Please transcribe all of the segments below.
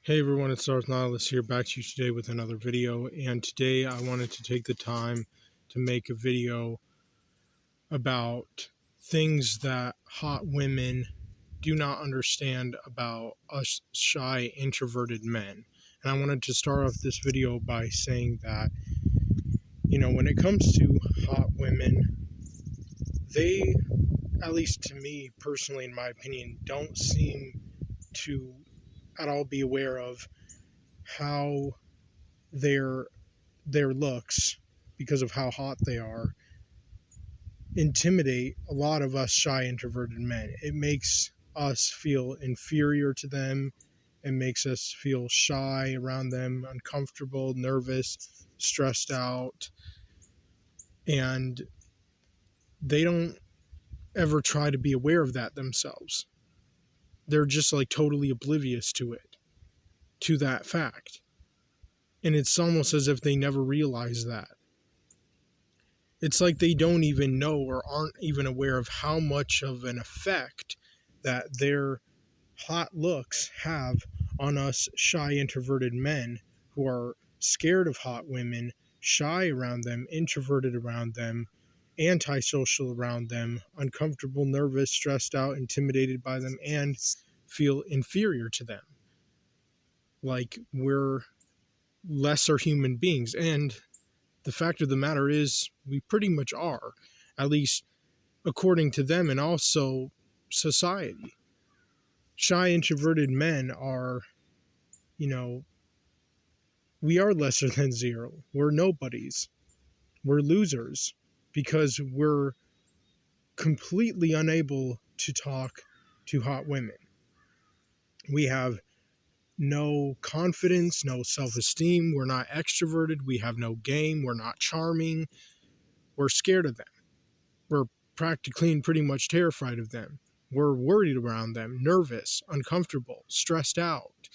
Hey everyone, it's Darth Nihilus here, back to you today with another video. And today I wanted to take the time to make a video about things that hot women do not understand about us shy, introverted men. And I wanted to start off this video by saying that, when it comes to hot women, they, at least to me personally, in my opinion, don't seem to at all be aware of how their looks, because of how hot they are, intimidate a lot of us shy introverted men. It makes us feel inferior to them. It makes us feel shy around them, uncomfortable, nervous, stressed out. And they don't ever try to be aware of that themselves. They're just like totally oblivious to it, to that fact. And it's almost as if they never realize that. It's like they don't even know or aren't even aware of how much of an effect that their hot looks have on us shy introverted men who are scared of hot women, shy around them, introverted around them, antisocial around them, uncomfortable, nervous, stressed out, intimidated by them, and feel inferior to them. Like we're lesser human beings. And the fact of the matter is, we pretty much are, at least according to them and also society. Shy, introverted men are, we are lesser than zero. We're nobodies. We're losers because we're completely unable to talk to hot women. We have no confidence, no self-esteem. We're not extroverted. We have no game. We're not charming. We're scared of them. We're practically and pretty much terrified of them. We're worried around them, nervous, uncomfortable, stressed out,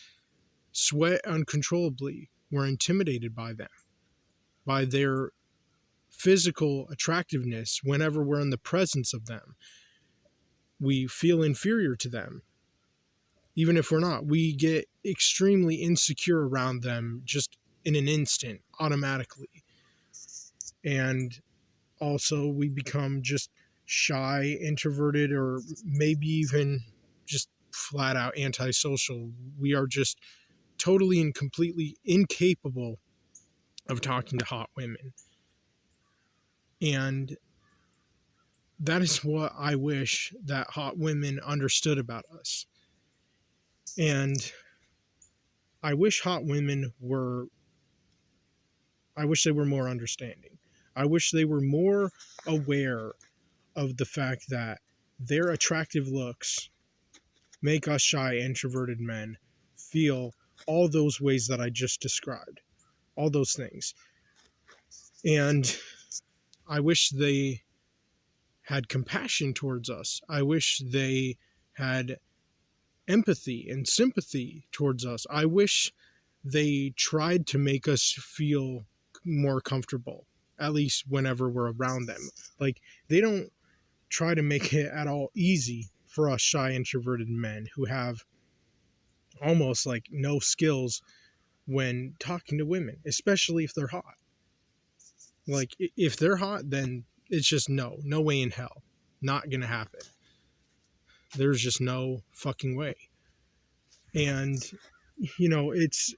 sweat uncontrollably. We're intimidated by them, by their physical attractiveness. Whenever we're in the presence of them, we feel inferior to them. Even if we're not, we get extremely insecure around them just in an instant, automatically. And also we become just shy, introverted, or maybe even just flat out antisocial. We are just totally and completely incapable of talking to hot women. And that is what I wish that hot women understood about us. And I wish hot women were, I wish they were more understanding. I wish they were more aware of the fact that their attractive looks make us shy, introverted men feel all those ways that I just described. All those things. And I wish they had compassion towards us. I wish they had empathy and sympathy towards us. I wish they tried to make us feel more comfortable, at least whenever we're around them. Like, they don't try to make it at all easy for us shy, introverted men who have almost like no skills when talking to women, especially if they're hot. Like, if they're hot, then it's just no way in hell. Not gonna happen. There's just no fucking way. And, it's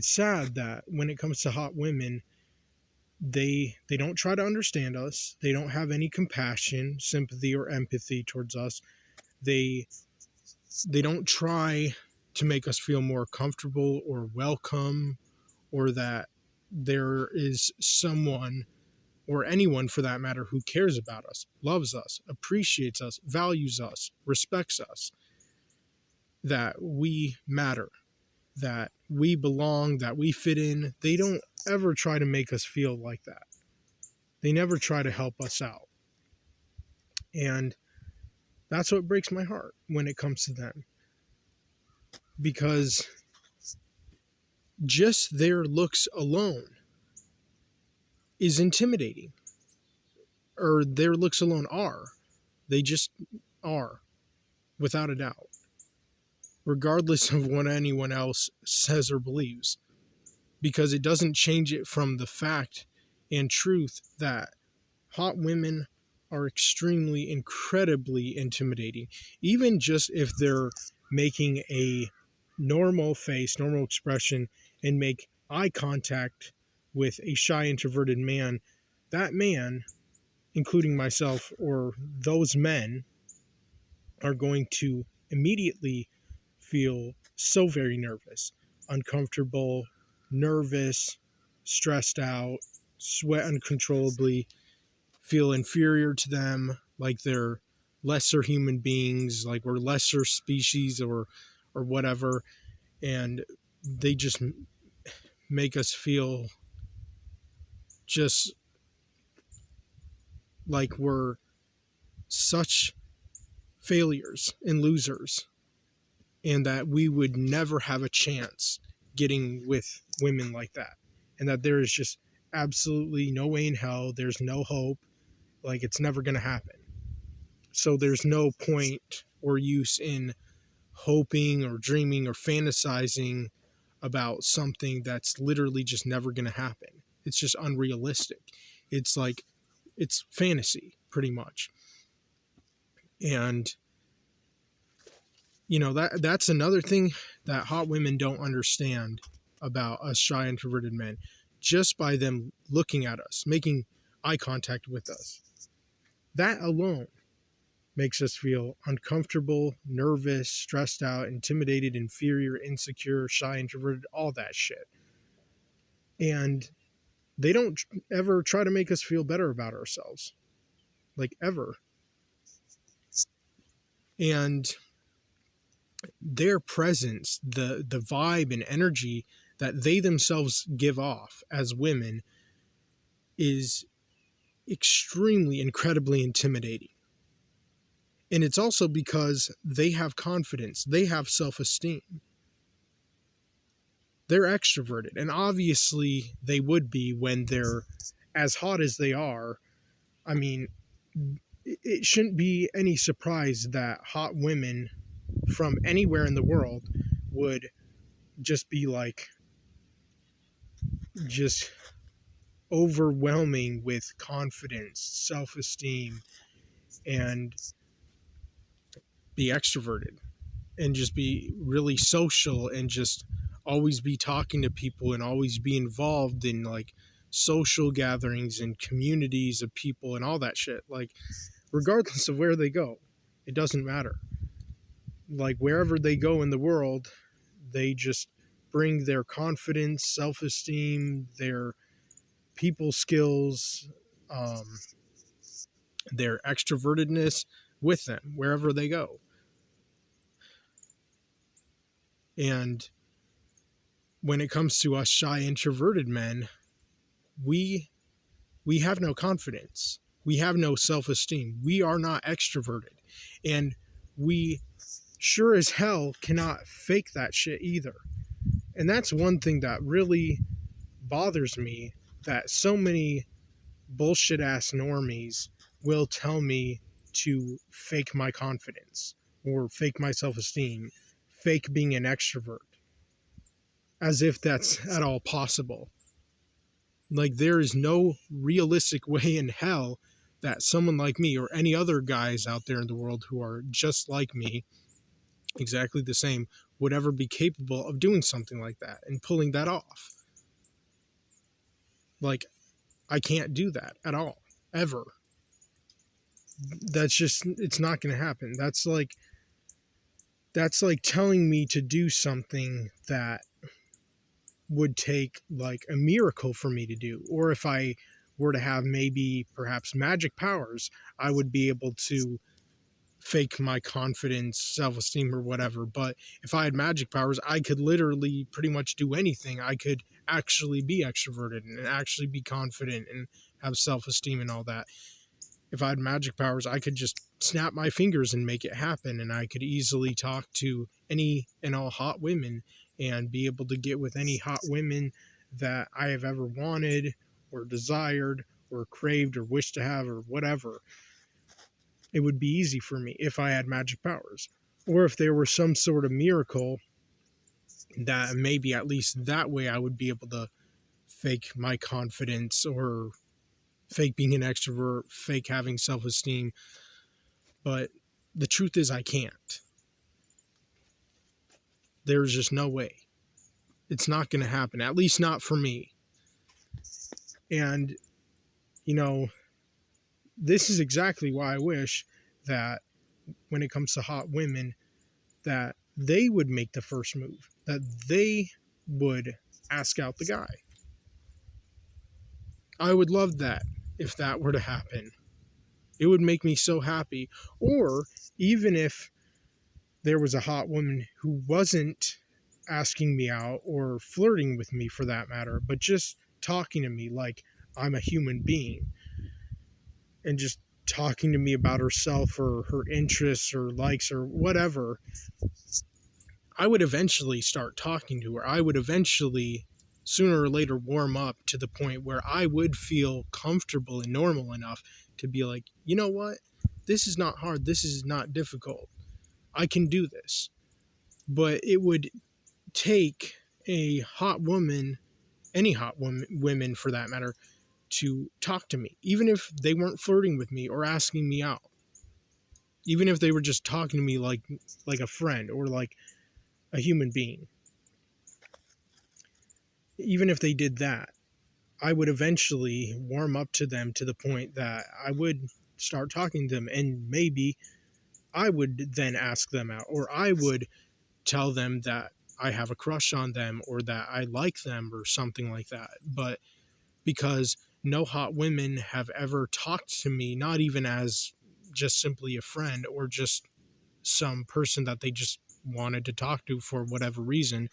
sad that when it comes to hot women, they don't try to understand us. They don't have any compassion, sympathy, or empathy towards us. They don't try to make us feel more comfortable or welcome, or that there is someone, or anyone for that matter, who cares about us, loves us, appreciates us, values us, respects us, that we matter, that we belong, that we fit in. They don't ever try to make us feel like that. They never try to help us out. And that's what breaks my heart when it comes to them. Because just their looks alone is intimidating. Or their looks alone are. They just are, without a doubt. regardless of what anyone else says or believes, because it doesn't change it from the fact and truth that hot women are extremely, incredibly intimidating. Even just if they're making a normal face, normal expression, and make eye contact with a shy, introverted man, that man, including myself or those men, are going to immediately feel so very nervous, uncomfortable, nervous, stressed out, sweat uncontrollably, feel inferior to them, like they're lesser human beings, like we're lesser species or whatever, and they just make us feel just like we're such failures and losers, and that we would never have a chance getting with women like that, and that there is just absolutely no way in hell, there's no hope, like it's never going to happen. So there's no point or use in hoping or dreaming or fantasizing about something that's literally just never going to happen. It's just unrealistic. It's like, it's fantasy pretty much. And you know, that's another thing that hot women don't understand about us shy, introverted men. Just by them looking at us, making eye contact with us, that alone makes us feel uncomfortable, nervous, stressed out, intimidated, inferior, insecure, shy, introverted, all that shit. And they don't ever try to make us feel better about ourselves, like ever. And their presence, the vibe and energy that they themselves give off as women is extremely, incredibly intimidating. And it's also because they have confidence, they have self-esteem. They're extroverted, and obviously they would be when they're as hot as they are. I mean, it shouldn't be any surprise that hot women from anywhere in the world would just be like, just overwhelming with confidence, self-esteem, and be extroverted, and just be really social, and just always be talking to people, and always be involved in like social gatherings and communities of people and all that shit. Like, regardless of where they go, it doesn't matter. Like, wherever they go in the world, they just bring their confidence, self-esteem, their people skills, their extrovertedness with them wherever they go. And when it comes to us shy, introverted men, we have no confidence. We have no self-esteem. We are not extroverted. And we sure as hell cannot fake that shit either. And that's one thing that really bothers me, that so many bullshit ass normies will tell me to fake my confidence or fake my self-esteem, fake being an extrovert, as if that's at all possible. Like, there is no realistic way in hell that someone like me or any other guys out there in the world who are just like me, exactly the same, would ever be capable of doing something like that and pulling that off. Like, I can't do that at all, ever. That's just, it's not going to happen. That's like telling me to do something that would take like a miracle for me to do. Or if I were to have maybe perhaps magic powers, I would be able to fake my confidence, self-esteem, or whatever. But if I had magic powers, I could literally pretty much do anything. I could actually be extroverted and actually be confident and have self-esteem and all that. If I had magic powers, I could just snap my fingers and make it happen, and I could easily talk to any and all hot women and be able to get with any hot women that I have ever wanted or desired or craved or wished to have or whatever. It would be easy for me if I had magic powers. or if there were some sort of miracle that maybe at least that way I would be able to fake my confidence or fake being an extrovert, fake having self-esteem. But the truth is I can't. There's just no way. It's not going to happen, at least not for me. And, you know, this is exactly why I wish that when it comes to hot women, that they would make the first move, that they would ask out the guy. I would love that if that were to happen. It would make me so happy. Or even if there was a hot woman who wasn't asking me out or flirting with me for that matter, but just talking to me like I'm a human being and just talking to me about herself or her interests or likes or whatever, I would eventually start talking to her. I would eventually, sooner or later, warm up to the point where I would feel comfortable and normal enough to be like, you know what? This is not hard. This is not difficult. I can do this. But it would take a hot woman, any hot women for that matter, to talk to me, even if they weren't flirting with me or asking me out, even if they were just talking to me like a friend or like a human being. Even if they did that, I would eventually warm up to them to the point that I would start talking to them, and maybe I would then ask them out, or I would tell them that I have a crush on them or that I like them or something like that. But because no hot women have ever talked to me, not even as just simply a friend or just some person that they just wanted to talk to for whatever reason,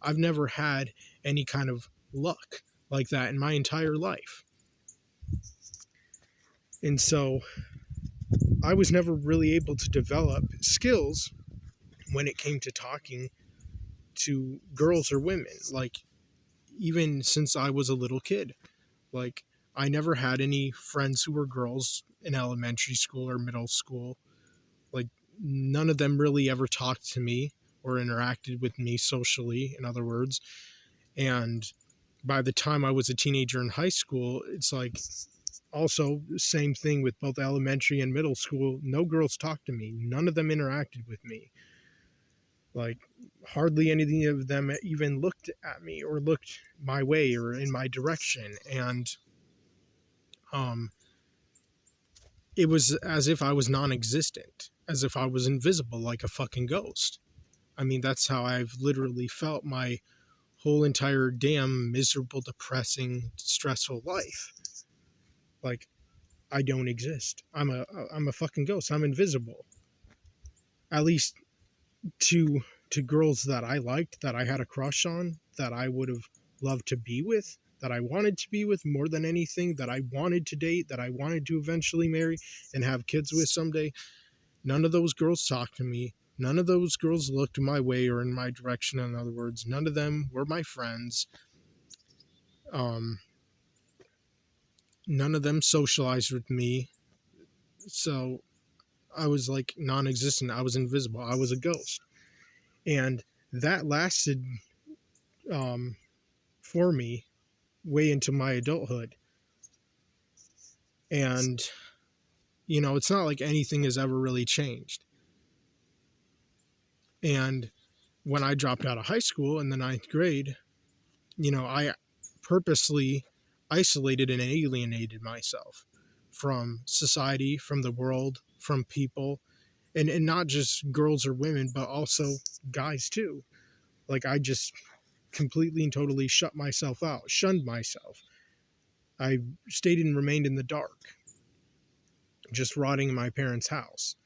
I've never had any kind of luck like that in my entire life. And so I was never really able to develop skills when it came to talking to girls or women, like even since I was a little kid. Like, I never had any friends who were girls in elementary school or middle school. Like, none of them really ever talked to me or interacted with me socially, in other words. And by the time I was a teenager in high school, it's like also same thing with both elementary and middle school. No girls talked to me. None of them interacted with me. Like, hardly any of them even looked at me or looked my way or in my direction. And it was as if I was non-existent, as if I was invisible, like a fucking ghost. I mean, that's how I've literally felt my whole entire damn miserable, depressing, stressful life. Like, I don't exist. I'm a fucking ghost. I'm invisible. At least to girls that I liked, that I had a crush on, that I would have loved to be with, that I wanted to be with more than anything, that I wanted to date, that I wanted to eventually marry and have kids with someday. None of those girls talked to me. None of those girls looked my way or in my direction. In other words, none of them were my friends. None of them socialized with me. So I was like non-existent. I was invisible. I was a ghost. And that lasted for me way into my adulthood. And, you know, it's not like anything has ever really changed. And when I dropped out of high school in the 9th grade, you know, I purposely isolated and alienated myself from society, from the world, from people, and not just girls or women, but also guys too. Like, I just completely and totally shut myself out, shunned myself. I stayed and remained in the dark, just rotting in my parents' house.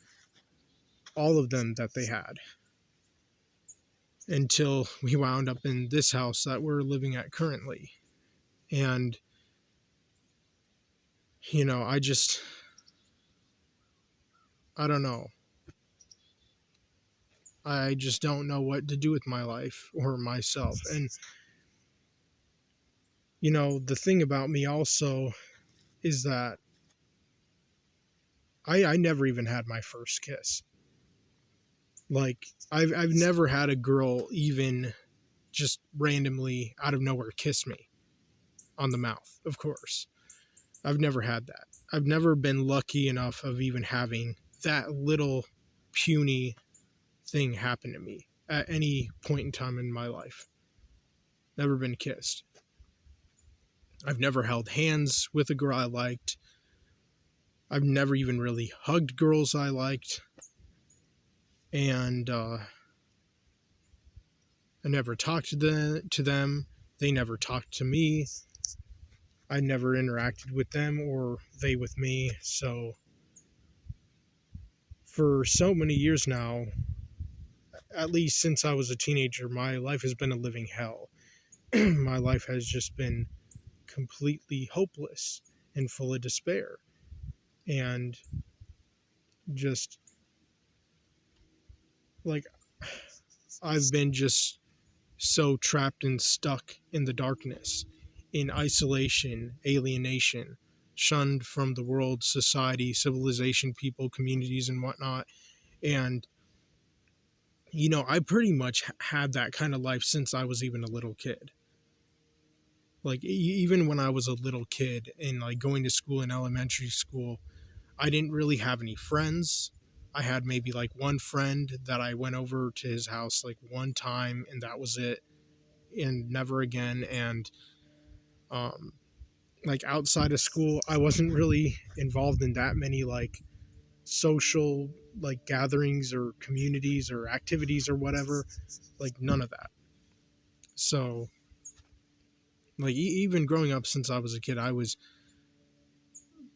All of them that they had. Until we wound up in this house that we're living at currently. And, you know, I don't know. I just don't know what to do with my life or myself. And, you know, the thing about me also is that I never even had my first kiss. Like I've never had a girl even just randomly out of nowhere kiss me on the mouth, of course. I've never had that. I've never been lucky enough of even having that little puny thing happen to me at any point in time in my life. Never been kissed. I've never held hands with a girl I liked. I've never even really hugged girls I liked. And I never talked to them. They never talked to me. I never interacted with them or they with me. So for so many years now, at least since I was a teenager, my life has been a living hell. My life has just been completely hopeless and full of despair. And just like I've been just so trapped and stuck in the darkness, in isolation, alienation, shunned from the world, society, civilization, people, communities, and whatnot. And, I pretty much had that kind of life since I was even a little kid. Like, even when I was a little kid and like going to school in elementary school, I didn't really have any friends. I had maybe like one friend that I went over to his house like one time, and that was it, and never again. And um, like outside of school, I wasn't really involved in that many like social like gatherings or communities or activities or whatever. Like none of that. So like even growing up since I was a kid, I was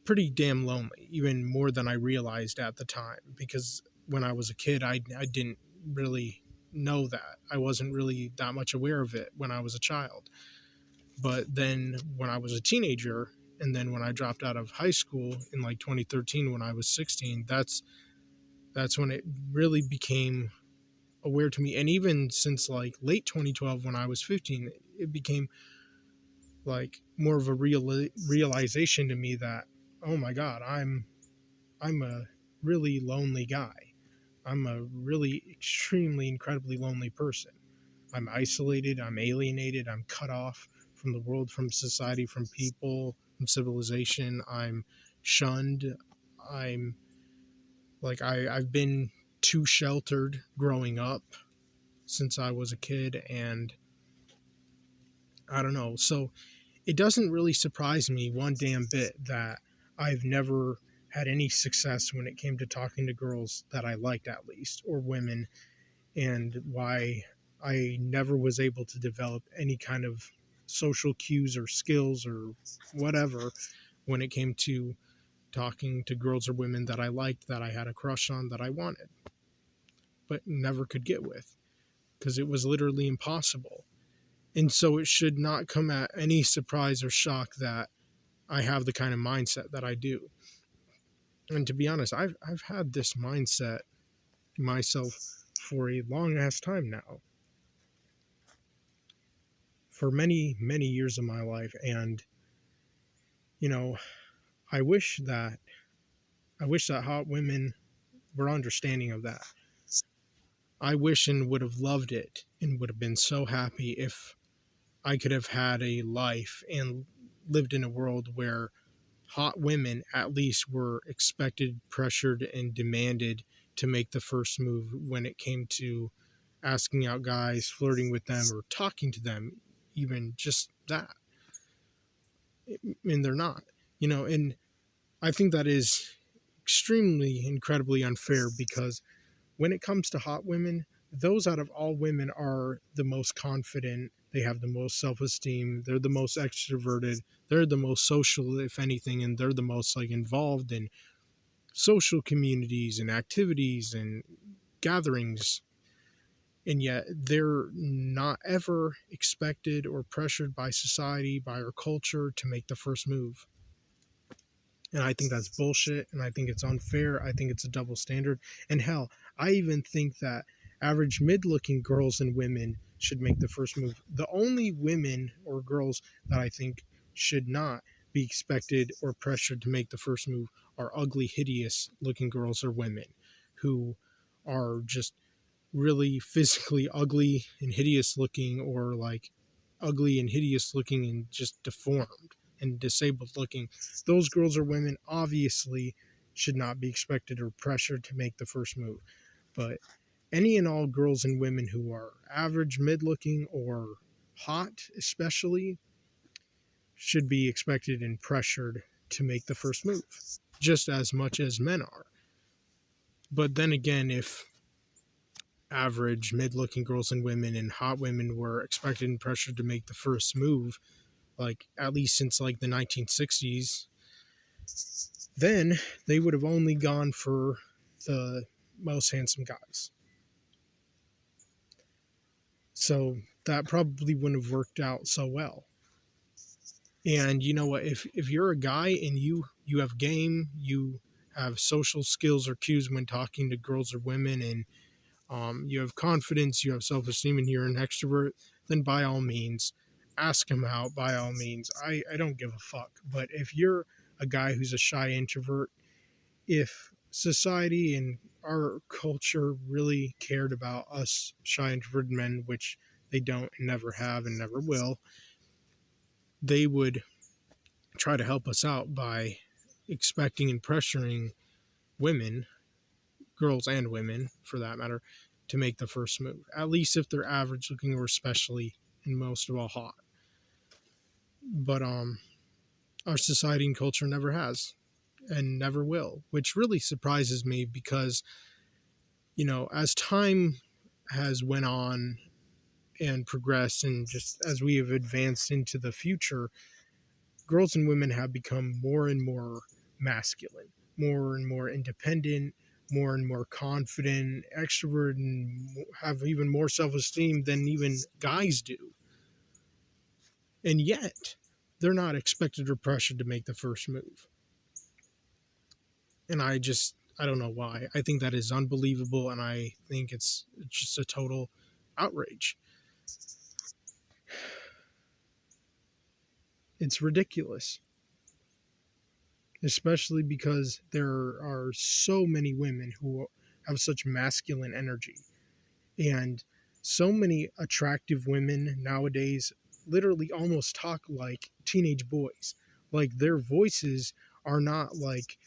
pretty damn lonely, even more than I realized at the time. Because when I was a kid, I didn't really know that. I wasn't really that much aware of it when I was a child. But then when I was a teenager, and then when I dropped out of high school in like 2013 when I was 16, that's when it really became aware to me. And even since like late 2012 when I was 15, it became like more of a realization to me that, oh my god, I'm a really lonely guy. I'm a really extremely incredibly lonely person. I'm isolated, I'm alienated, I'm cut off from the world, from society, from people, from civilization. I'm shunned. I'm like I've been too sheltered growing up since I was a kid, and I don't know. So it doesn't really surprise me one damn bit that I've never had any success when it came to talking to girls that I liked, at least, or women, and why I never was able to develop any kind of social cues or skills or whatever when it came to talking to girls or women that I liked, that I had a crush on, that I wanted, but never could get with, because it was literally impossible. And so it should not come at any surprise or shock that I have the kind of mindset that I do. And to be honest, I've had this mindset myself for a long ass time now, for many, many years of my life. And, you know, I wish that hot women were understanding of that. I wish and would have loved it and would have been so happy if I could have had a life and lived in a world where hot women at least were expected, pressured, and demanded to make the first move when it came to asking out guys, flirting with them, or talking to them, even just that. And they're not, and I think that is extremely, incredibly unfair, because when it comes to hot women, those out of all women are the most confident. They have the most self-esteem. They're the most extroverted. They're the most social, if anything, and they're the most like involved in social communities and activities and gatherings. And yet they're not ever expected or pressured by society, by our culture, to make the first move. And I think that's bullshit, and I think it's unfair. I think it's a double standard. And hell, I even think that average mid-looking girls and women should make the first move. The only women or girls that I think should not be expected or pressured to make the first move are ugly, hideous looking girls or women who are just really physically ugly and hideous looking, or like ugly and hideous looking and just deformed and disabled looking, those girls or women obviously should not be expected or pressured to make the first move. But any and all girls and women who are average, mid looking, or hot, especially, should be expected and pressured to make the first move, just as much as men are. But then again, if average, mid looking girls and women and hot women were expected and pressured to make the first move, like at least since like the 1960s, then they would have only gone for the most handsome guys. So that probably wouldn't have worked out so well. And you know what, if you're a guy and you have game, you have social skills or cues when talking to girls or women, and you have confidence, you have self-esteem, and you're an extrovert, then by all means ask him out. By all means, I don't give a fuck. But if you're a guy who's a shy introvert, if society and our culture really cared about us shy introverted men, which they don't and never have and never will, they would try to help us out by expecting and pressuring women, girls and women for that matter, to make the first move, at least if they're average looking or especially and most of all hot. But our society and culture never has and never will, which really surprises me because, you know, as time has went on and progressed, and just as we have advanced into the future, girls and women have become more and more masculine, more and more independent, more and more confident, extrovert, and have even more self-esteem than even guys do. And yet, they're not expected or pressured to make the first move. And I don't know why. I think that is unbelievable, and I think it's just a total outrage. It's ridiculous. Especially because there are so many women who have such masculine energy. And so many attractive women nowadays literally almost talk like teenage boys. Like their voices are not like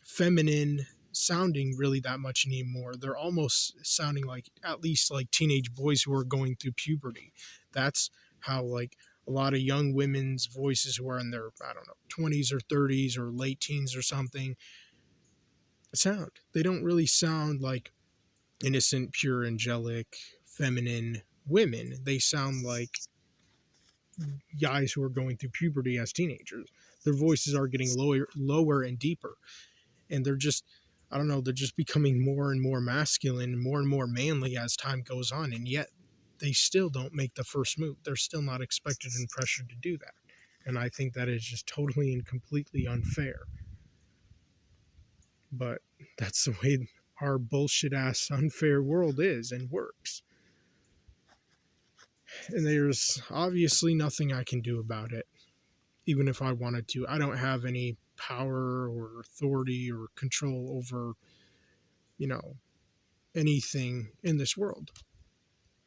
feminine sounding really that much anymore. They're almost sounding like at least like teenage boys who are going through puberty. That's how like a lot of young women's voices who are in their, I don't know, 20s or 30s or late teens or something sound. They don't really sound like innocent, pure, angelic, feminine women. They sound like guys who are going through puberty as teenagers. Their voices are getting lower and deeper. And they're just, I don't know, they're just becoming more and more masculine and more manly as time goes on. And yet they still don't make the first move. They're still not expected and pressured to do that. And I think that is just totally and completely unfair. But that's the way our bullshit ass unfair world is and works. And there's obviously nothing I can do about it, even if I wanted to. I don't have any power or authority or control over, you know, anything in this world.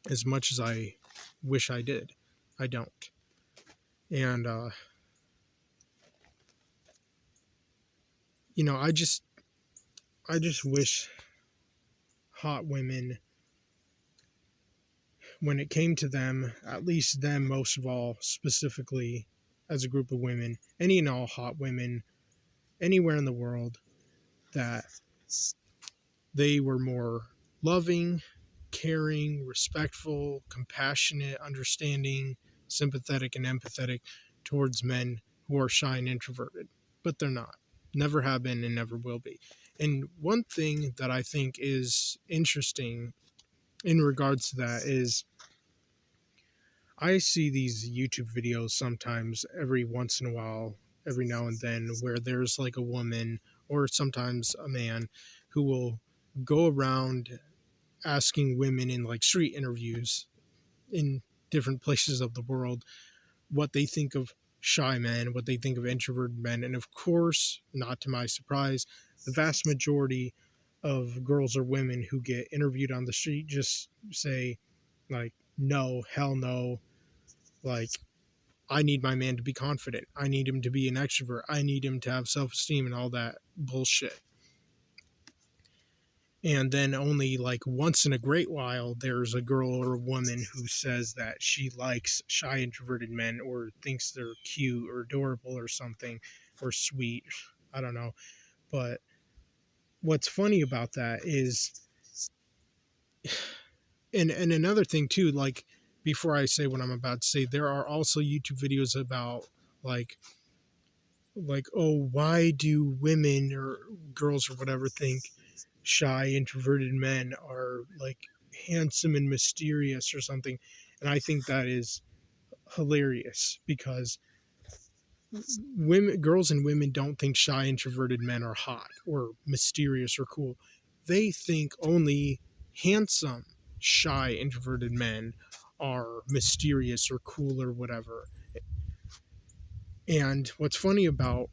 As much as I wish I did, I don't. And, you know, I just wish hot women, when it came to them, at least them most of all, specifically as a group of women, any and all hot women anywhere in the world, that they were more loving, caring, respectful, compassionate, understanding, sympathetic, and empathetic towards men who are shy and introverted. But they're not. Never have been and never will be. And one thing that I think is interesting in regards to that is I see these YouTube videos sometimes every once in a while, every now and then, where there's like a woman or sometimes a man who will go around asking women in like street interviews in different places of the world what they think of shy men, what they think of introverted men. And of course, not to my surprise, the vast majority of girls or women who get interviewed on the street just say, like, no, hell no. Like, I need my man to be confident. I need him to be an extrovert. I need him to have self-esteem and all that bullshit. And then only like once in a great while, there's a girl or a woman who says that she likes shy introverted men or thinks they're cute or adorable or something, or sweet. I don't know. But what's funny about that is, and another thing too, like, before I say what I'm about to say, there are also YouTube videos about like, oh, why do women or girls or whatever think shy introverted men are like handsome and mysterious or something. And I think that is hilarious, because girls and women don't think shy introverted men are hot or mysterious or cool. They think only handsome shy introverted men are mysterious or cool or whatever. And what's funny about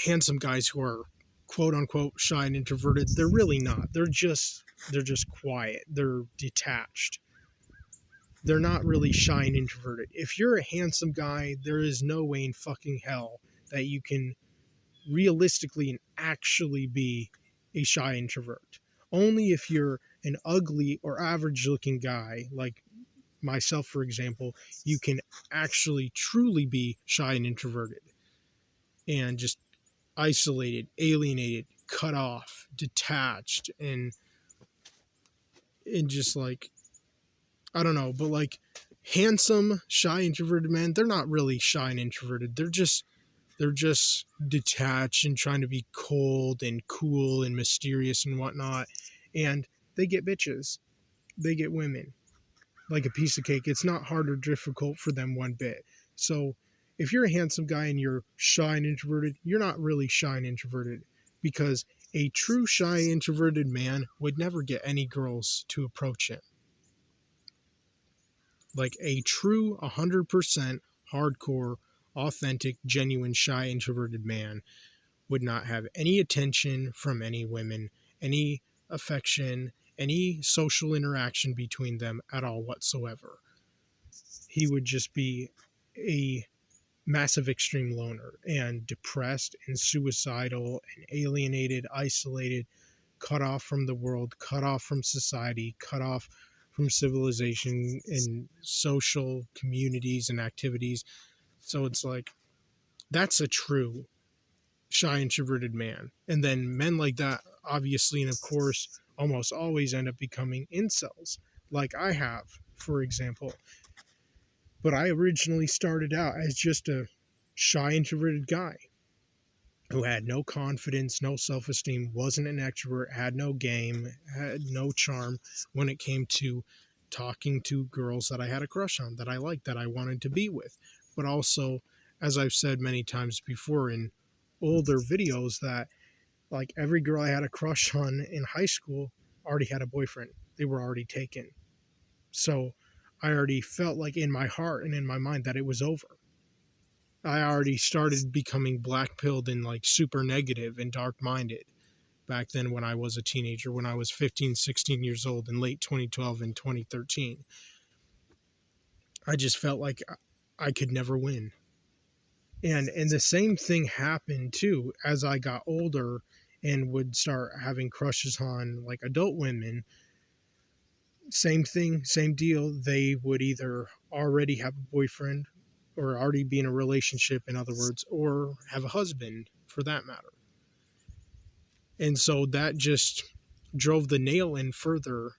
handsome guys who are quote unquote shy and introverted, they're really not. They're just quiet. They're detached. They're not really shy and introverted. If you're a handsome guy, there is no way in fucking hell that you can realistically and actually be a shy introvert. Only if you're an ugly or average looking guy like myself, for example, you can actually truly be shy and introverted and just isolated, alienated, cut off, detached, and just like, I don't know, but like handsome, shy, introverted men, they're not really shy and introverted. They're just detached and trying to be cold and cool and mysterious and whatnot. And they get bitches. They get women like a piece of cake. It's not hard or difficult for them one bit. So if you're a handsome guy and you're shy and introverted, you're not really shy and introverted, because a true shy introverted man would never get any girls to approach him. Like a true 100% hardcore, authentic, genuine shy introverted man would not have any attention from any women, any affection, any social interaction between them at all whatsoever. He would just be a massive extreme loner and depressed and suicidal and alienated, isolated, cut off from the world, cut off from society, cut off from civilization and social communities and activities. So it's like, that's a true shy introverted man. And then men like that, obviously, and of course, almost always end up becoming incels, like I have, for example. But I originally started out as just a shy introverted guy who had no confidence, no self-esteem, wasn't an extrovert, had no game, had no charm when it came to talking to girls that I had a crush on, that I liked, that I wanted to be with. But also, as I've said many times before in older videos, that like every girl I had a crush on in high school already had a boyfriend. They were already taken. So I already felt like in my heart and in my mind that it was over. I already started becoming black-pilled and like super negative and dark-minded back then when I was a teenager, when I was 15, 16 years old in late 2012 and 2013. I just felt like I could never win. And the same thing happened too as I got older and would start having crushes on like adult women. Same thing, same deal. They would either already have a boyfriend or already be in a relationship, in other words, or have a husband for that matter. And so that just drove the nail in further,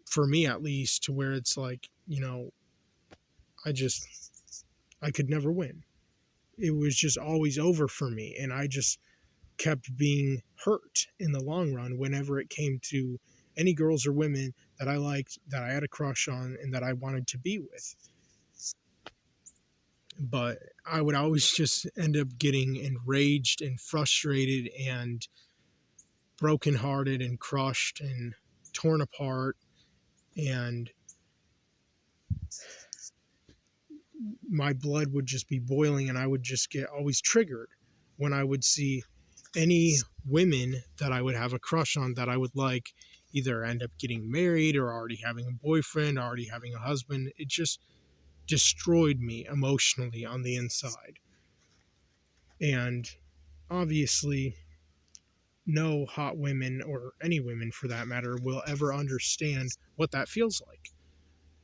for me at least, to where it's like, I could never win. It was just always over for me. And I just kept being hurt in the long run whenever it came to any girls or women that I liked, that I had a crush on, and that I wanted to be with. But I would always just end up getting enraged and frustrated and brokenhearted and crushed and torn apart, and my blood would just be boiling, and I would just get always triggered when I would see any women that I would have a crush on that I would like either end up getting married or already having a boyfriend, already having a husband. It just destroyed me emotionally on the inside. And obviously, no hot women, or any women for that matter, will ever understand what that feels like,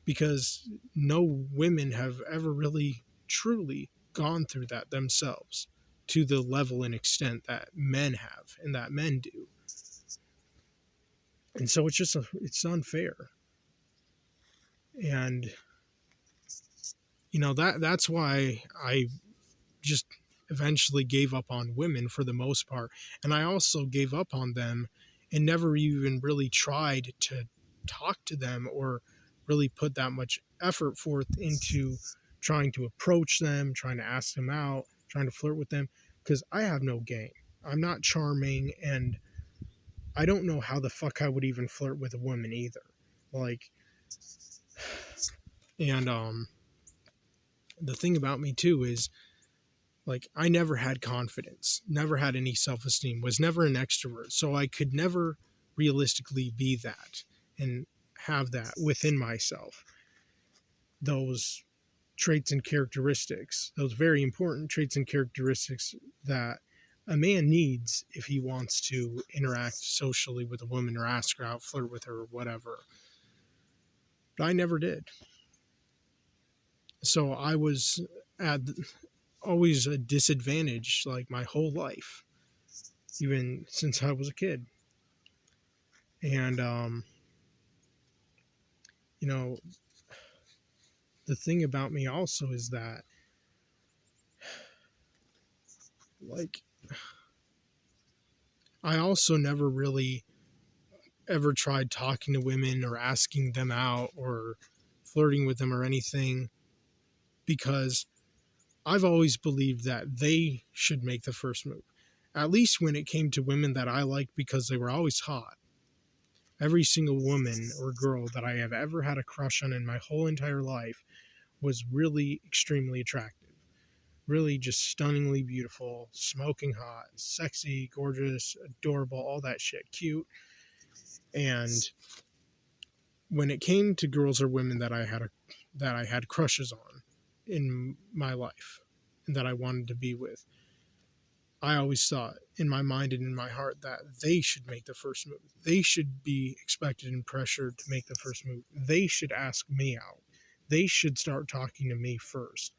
because no women have ever really truly gone through that themselves to the level and extent that men have and that men do. And so it's unfair. And that's why I just eventually gave up on women for the most part. And I also gave up on them and never even really tried to talk to them or really put that much effort forth into trying to approach them, trying to ask them out, trying to flirt with them, because I have no game. I'm not charming, and I don't know how the fuck I would even flirt with a woman either. Like, and the thing about me too is, like, I never had confidence, never had any self-esteem, was never an extrovert, so I could never realistically be that and have that within myself. Those traits and characteristics, those very important traits and characteristics that a man needs if he wants to interact socially with a woman or ask her out, flirt with her, or whatever. But I never did. So I was at always a disadvantage, like, my whole life, even since I was a kid. And the thing about me also is that, like, I also never really ever tried talking to women or asking them out or flirting with them or anything, because I've always believed that they should make the first move. At least when it came to women that I liked, because they were always hot. Every single woman or girl that I have ever had a crush on in my whole entire life was really extremely attractive. Really just stunningly beautiful, smoking hot, sexy, gorgeous, adorable, all that shit, cute. And when it came to girls or women that I had crushes on in my life and that I wanted to be with, I always thought in my mind and in my heart that they should make the first move. They should be expected and pressured to make the first move. They should ask me out. They should start talking to me first.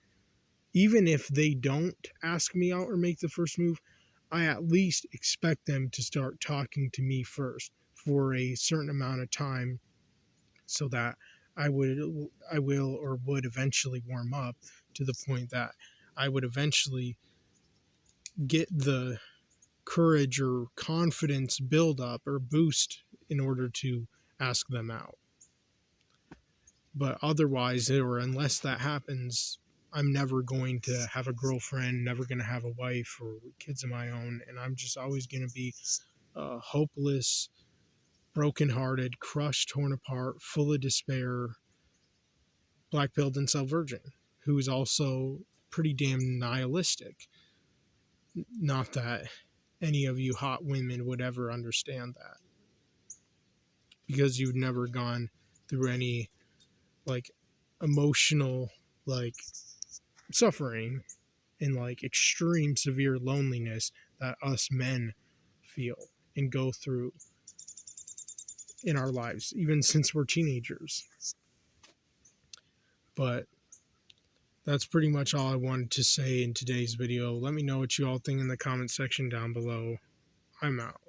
Even if they don't ask me out or make the first move, I at least expect them to start talking to me first for a certain amount of time, so that I will or would eventually warm up to the point that I would eventually get the courage or confidence build up or boost in order to ask them out. But otherwise, or unless that happens, I'm never going to have a girlfriend, never going to have a wife or kids of my own, and I'm just always going to be hopeless, brokenhearted, crushed, torn apart, full of despair, blackpilled and self-virgin, who is also pretty damn nihilistic. Not that any of you hot women would ever understand that, because you've never gone through any, like, emotional, like, suffering and, like, extreme severe loneliness that us men feel and go through in our lives, even since we're teenagers. But that's pretty much all I wanted to say in today's video. Let me know what you all think in the comment section down below. I'm out.